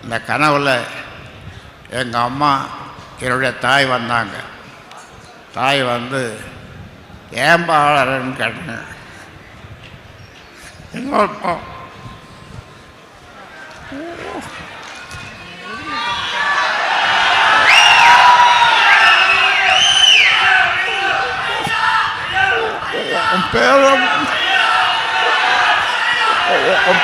இந்த கனவில் எங்கள் அம்மா என்னுடைய தாய் வந்தாங்க. தாய் வந்து ஏன்பா அழறன்னு கேட்டாங்க. எங்கள் அப்பா பேரம் உன்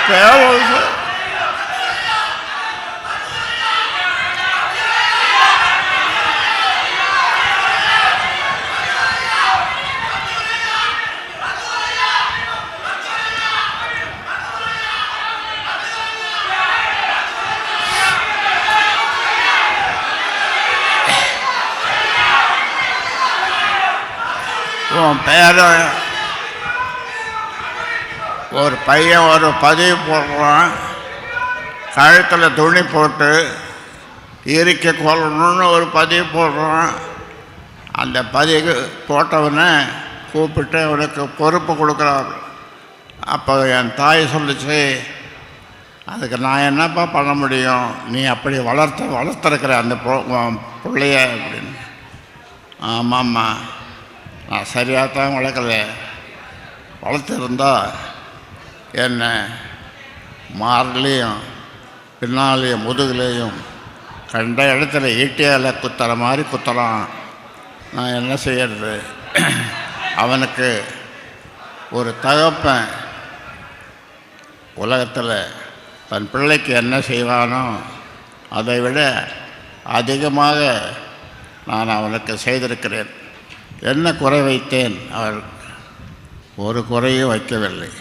பேரன் ஒரு பையன் ஒரு பதிவு போடுறான், கழுத்தில் துணி போட்டு இறுக்கி கொள்ளணும்னு ஒரு பதிவு போடுறான். அந்த பதிவு போட்டவனை கூப்பிட்டு அவனுக்கு பொறுப்பு கொடுக்குறாரு. அப்போ என் தாய் சொல்லிச்சு, அதுக்கு நான் என்னப்பா பண்ண முடியும், நீ அப்படி வளர்த்துருக்கிற அந்த பிள்ளைய அப்படின்னு. ஆமாம்மா, நான் சரியாக தான் வளர்க்கல, வளர்த்துருந்தா என்ன மார்லேயும் பின்னாலேயும் முதுகுலேயும் கண்ட இடத்துல ஈட்டியால் குத்துற மாதிரி குத்தலாம். நான் என்ன செய்யறது? அவனுக்கு ஒரு தகப்பன் உலகத்தில் தன் பிள்ளைக்கு என்ன செய்வானோ அதை விட அதிகமாக நான் அவனுக்கு செய்திருக்கிறேன். என்ன குறை வைத்தேன்? அவர் ஒரு குறையும் வைக்கவில்லை.